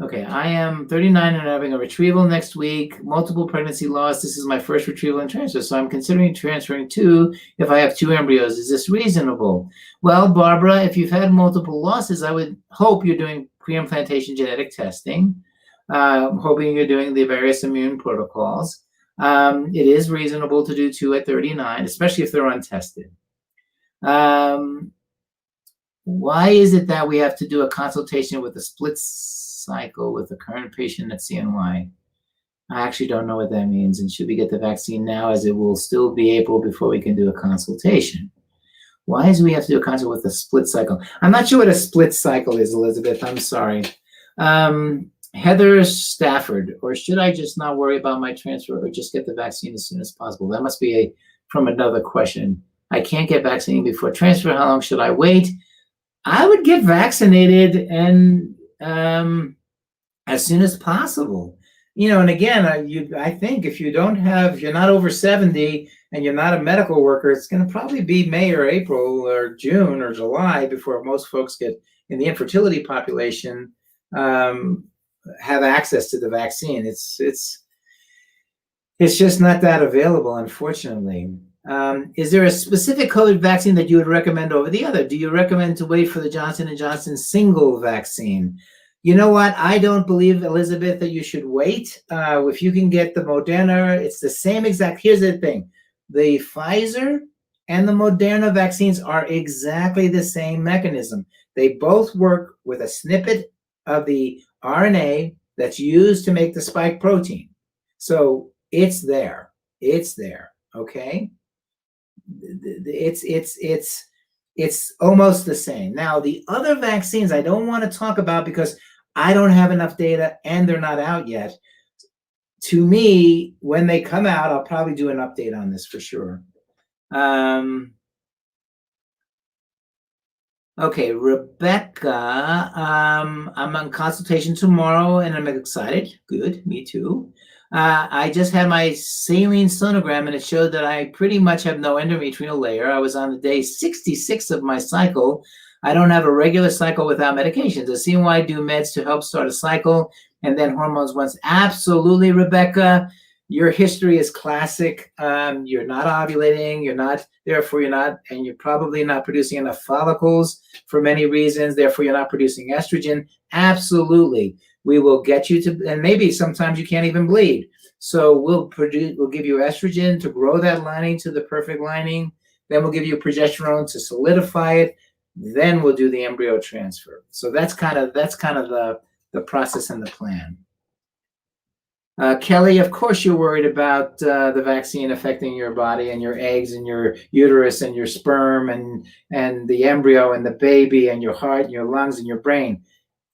Okay, I am 39 and having a retrieval next week, multiple pregnancy loss. This is my first retrieval and transfer, so I'm considering transferring 2 if I have 2 embryos. Is this reasonable? Well, Barbara, if you've had multiple losses, I would hope you're doing pre-implantation genetic testing. Hoping you're doing the various immune protocols. It is reasonable to do 2 at 39, especially if they're untested. Why is it that we have to do a consultation with a split cycle with the current patient at CNY? I actually don't know what that means. And should we get the vaccine now, as it will still be April before we can do a consultation? Why do we have to do a consult with a split cycle? I'm not sure what a split cycle is, Elizabeth. I'm sorry. Heather Stafford, or should I just not worry about my transfer or just get the vaccine as soon as possible? That must be from another question. I can't get vaccine before transfer. How long should I wait? I would get vaccinated and as soon as possible. And again, I think if you're not over 70 and you're not a medical worker, it's going to probably be May or April or June or July before most folks get in the infertility population have access to the vaccine. It's just not that available, unfortunately. Is there a specific COVID vaccine that you would recommend over the other? Do you recommend to wait for the Johnson & Johnson single vaccine? You know what? I don't believe, Elizabeth, that you should wait. If you can get the Moderna, it's the same exact. Here's the thing. The Pfizer and the Moderna vaccines are exactly the same mechanism. They both work with a snippet of the RNA that's used to make the spike protein. So it's there. It's there. Okay? It's almost the same. Now, the other vaccines I don't want to talk about because I don't have enough data and they're not out yet. To me, when they come out, I'll probably do an update on this for sure. Okay, Rebecca, I'm on consultation tomorrow and I'm excited. Good, me too. I just had my saline sonogram and it showed that I pretty much have no endometrial layer. I was on the day 66 of my cycle. I don't have a regular cycle without medications. Does CNY do meds to help start a cycle and then hormones once? Absolutely, Rebecca. Your history is classic. You're not ovulating. Therefore you're not, and you're probably not producing enough follicles for many reasons. Therefore, you're not producing estrogen. Absolutely. We will get you to, and maybe sometimes you can't even bleed. So we'll give you estrogen to grow that lining to the perfect lining. Then we'll give you progesterone to solidify it. Then we'll do the embryo transfer. So that's kind of the process and the plan. Kelly, of course you're worried about the vaccine affecting your body and your eggs and your uterus and your sperm and the embryo and the baby and your heart and your lungs and your brain.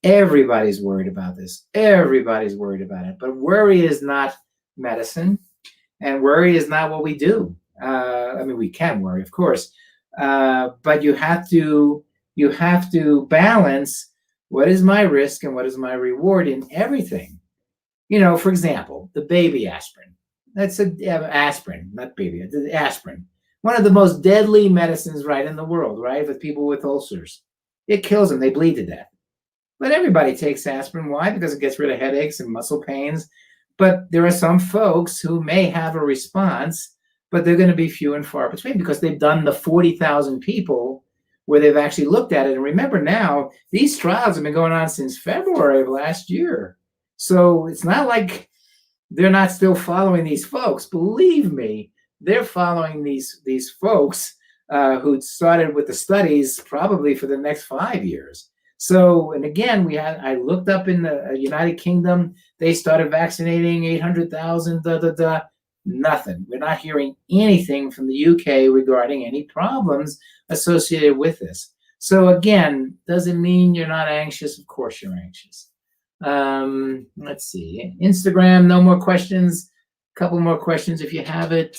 Everybody's worried about this. Everybody's worried about it. But worry is not medicine, and worry is not what we do. I mean, we can worry, of course, but you have to balance what is my risk and what is my reward in everything. For example, the baby aspirin. That's aspirin, not baby, aspirin. One of the most deadly medicines in the world, right? With people with ulcers. It kills them. They bleed to death. But everybody takes aspirin. Why? Because it gets rid of headaches and muscle pains. But there are some folks who may have a response, but they're going to be few and far between because they've done the 40,000 people where they've actually looked at it. And remember now, these trials have been going on since February of last year. So it's not like they're not still following these folks. Believe me, they're following these folks who started with the studies probably for the next 5 years. So, and again, I looked up in the United Kingdom, they started vaccinating 800,000, nothing. We're not hearing anything from the UK regarding any problems associated with this. So again, does it mean you're not anxious? Of course you're anxious. Let's see. Instagram, no more questions. couple more questions if you have it.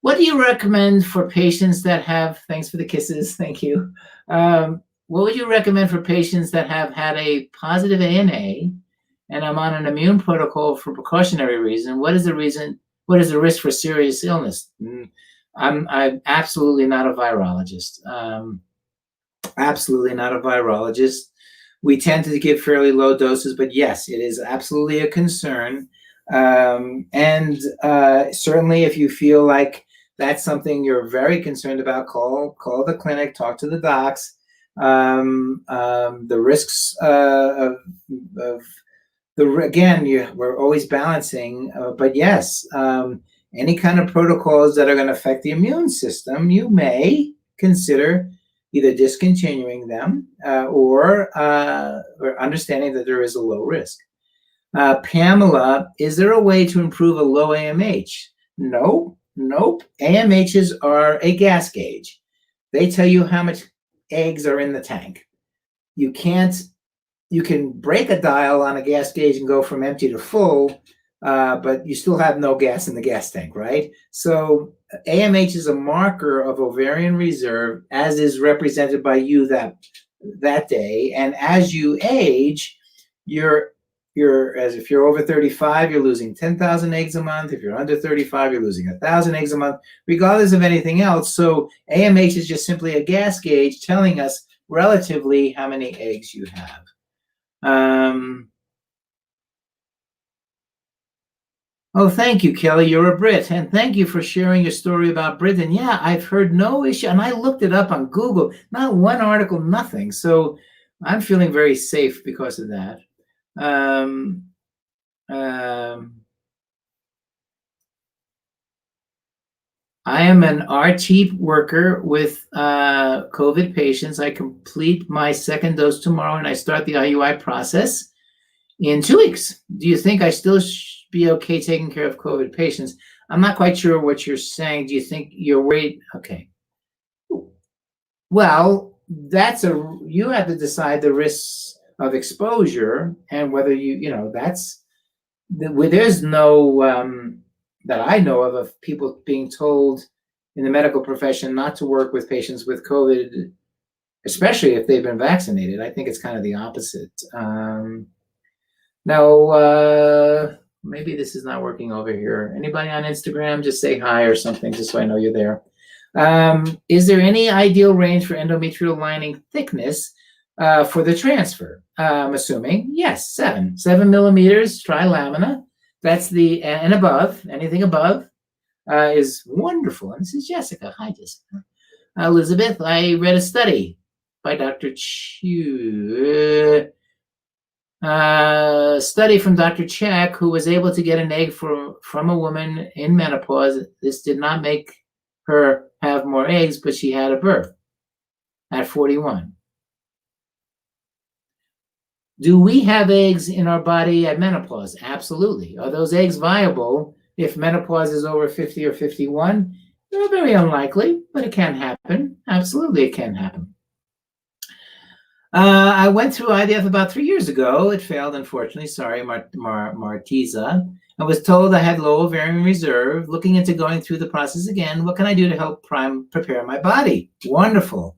What do you recommend for patients that have, thanks for the kisses, thank you. What would you recommend for patients that have had a positive ANA and I'm on an immune protocol for precautionary reason? What is the risk for serious illness? I'm absolutely not a virologist. Absolutely not a virologist. We tend to give fairly low doses, but yes, it is absolutely a concern. And certainly if you feel like that's something you're very concerned about, call the clinic, talk to the docs. The risks we're always balancing, but yes, any kind of protocols that are going to affect the immune system, you may consider either discontinuing them or understanding that there is a low risk. Pamela, is there a way to improve a low AMH? Nope. AMHs are a gas gauge. They tell you how much eggs are in the tank. You can break a dial on a gas gauge and go from empty to full, but you still have no gas in the gas tank, right? So AMH is a marker of ovarian reserve, as is represented by you that day. And as you age, as if you're over 35, you're losing 10,000 eggs a month. If you're under 35, you're losing 1,000 eggs a month, regardless of anything else. So AMH is just simply a gas gauge telling us relatively how many eggs you have. Oh, thank you, Kelly. You're a Brit. And thank you for sharing your story about Britain. Yeah, I've heard no issue. And I looked it up on Google. Not one article, nothing. So I'm feeling very safe because of that. I am an RT worker with COVID patients. I complete my second dose tomorrow and I start the IUI process in 2 weeks. Do you think I still be okay taking care of COVID patients? I'm not quite sure what you're saying. Do you think you're worried? Okay. Well, you have to decide the risks of exposure and whether there's no that I know of people being told in the medical profession not to work with patients with COVID, especially if they've been vaccinated. I think it's kind of the opposite. Now, maybe this is not working over here. Anybody on Instagram, just say hi or something, just so I know you're there. Is there any ideal range for endometrial lining thickness for the transfer? I'm assuming, yes, 7 millimeters trilamina. That's and above, anything above is wonderful. And this is Jessica. Hi, Jessica. Elizabeth, I read a study by Dr. Chu. Study from Dr. Chek, who was able to get an egg from a woman in menopause. This did not make her have more eggs, but she had a birth at 41. Do we have eggs in our body at menopause? Absolutely. Are those eggs viable if menopause is over 50 or 51? They're very unlikely, but it can happen. Absolutely, it can happen. I went through IVF about 3 years ago. It failed, unfortunately. Sorry, Martiza. I was told I had low ovarian reserve. Looking into going through the process again. What can I do to help prepare my body? Wonderful.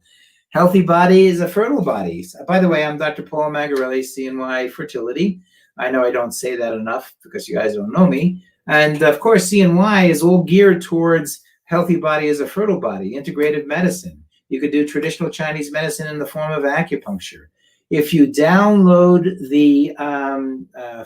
Healthy body is a fertile body. By the way, I'm Dr. Paul Magarelli, CNY Fertility. I know I don't say that enough because you guys don't know me. And of course, CNY is all geared towards healthy body as a fertile body, integrative medicine. You could do traditional Chinese medicine in the form of acupuncture. If you download the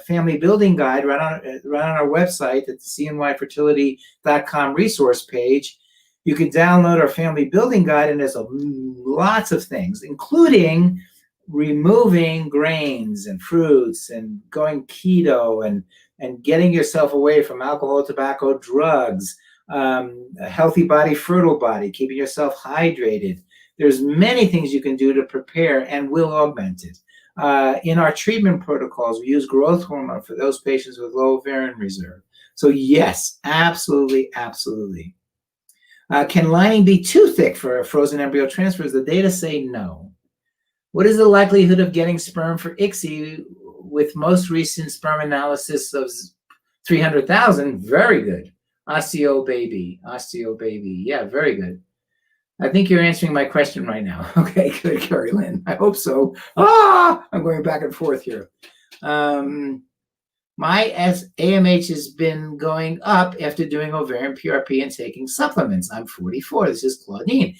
family building guide right on our website at the cnyfertility.com resource page, you can download our family building guide, and there's lots of things, including removing grains and fruits and going keto and getting yourself away from alcohol, tobacco, drugs, a healthy body, fertile body, keeping yourself hydrated. There's many things you can do to prepare and will augment it. In our treatment protocols, we use growth hormone for those patients with low ovarian reserve. So yes, absolutely, absolutely. Can lining be too thick for a frozen embryo transfers? The data say no. What is the likelihood of getting sperm for ICSI with most recent sperm analysis of 300,000, very good. Osteo baby. Yeah, very good. I think you're answering my question right now. Okay, good, Carrie Lynn. I hope so. I'm going back and forth here. My AMH has been going up after doing ovarian PRP and taking supplements. I'm 44. This is Claudine.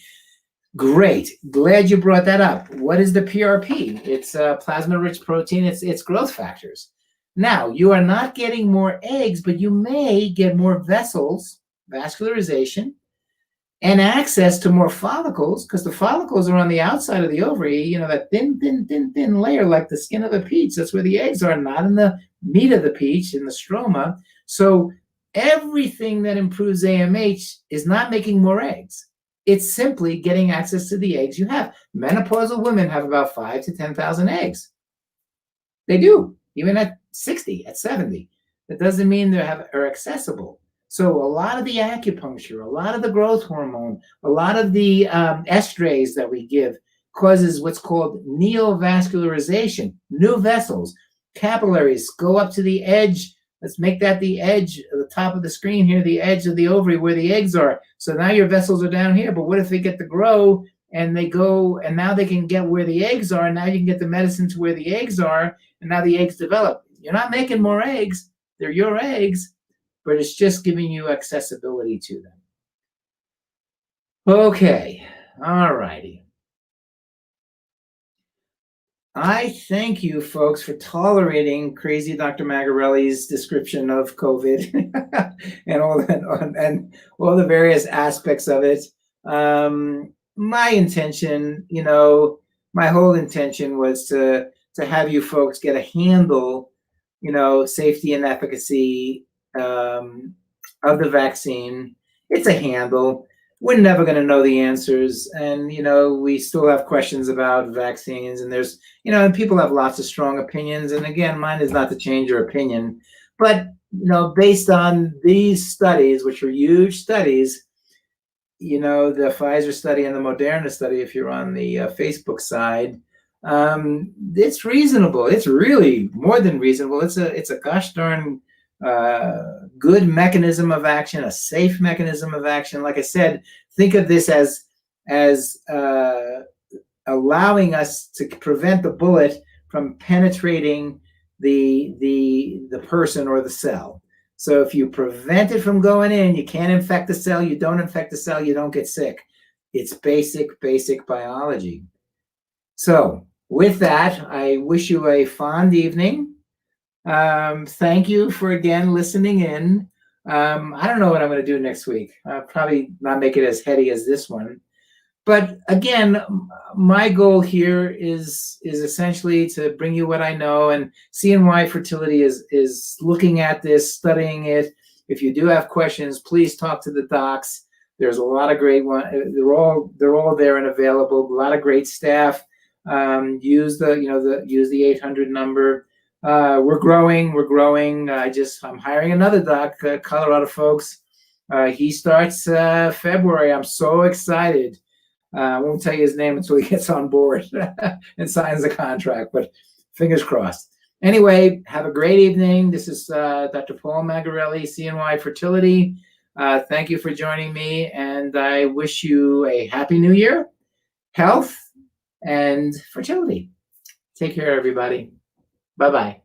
Great. Glad you brought that up. What is the PRP? It's plasma-rich protein. It's growth factors. Now, you are not getting more eggs, but you may get more vessels, vascularization, and access to more follicles, because the follicles are on the outside of the ovary, that thin layer like the skin of a peach. That's where the eggs are, not in the meat of the peach, in the stroma. So everything that improves AMH is not making more eggs. It's simply getting access to the eggs you have. Menopausal women have about 5,000 to 10,000 eggs. They do, even at 60, at 70. That doesn't mean they are accessible. So a lot of the acupuncture, a lot of the growth hormone, a lot of the estrays that we give causes what's called neovascularization, new vessels. Capillaries go up to the edge. Let's make that the edge, the top of the screen here, the edge of the ovary where the eggs are. So now your vessels are down here, but what if they get to grow and they go, and now they can get where the eggs are, and now you can get the medicine to where the eggs are, and now the eggs develop. You're not making more eggs. They're your eggs, but it's just giving you accessibility to them. Okay, all righty. I thank you, folks, for tolerating crazy Dr. Magarelli's description of COVID and all the various aspects of it. My intention, my whole intention was to have you folks get a handle, safety and efficacy of the vaccine. It's a handle. We're never going to know the answers. And, we still have questions about vaccines. And there's, and people have lots of strong opinions. And again, mine is not to change your opinion. But, based on these studies, which are huge studies, the Pfizer study and the Moderna study, if you're on the Facebook side, it's reasonable. It's really more than reasonable. It's a gosh darn good mechanism of action, a safe mechanism of action. Like I said, think of this as allowing us to prevent the bullet from penetrating the person or the cell. So if you prevent it from going in, you can't infect the cell, you don't infect the cell, you don't get sick. It's basic biology. So with that, I wish you a fond evening. Thank you for again listening in. I don't know what I'm going to do next week. I'll probably not make it as heady as this one. But again, my goal here is essentially to bring you what I know, and CNY Fertility is looking at this, studying it. If you do have questions, please talk to the docs. There's a lot of great ones. They're all there and available. A lot of great staff. Use the 800 number. We're growing. I'm hiring another doc, Colorado folks. He starts February. I'm so excited. I won't tell you his name until he gets on board and signs the contract, but fingers crossed. Anyway, have a great evening. This is Dr. Paul Magarelli, CNY Fertility. Thank you for joining me, and I wish you a happy new year, health, and fertility. Take care, everybody. Bye-bye.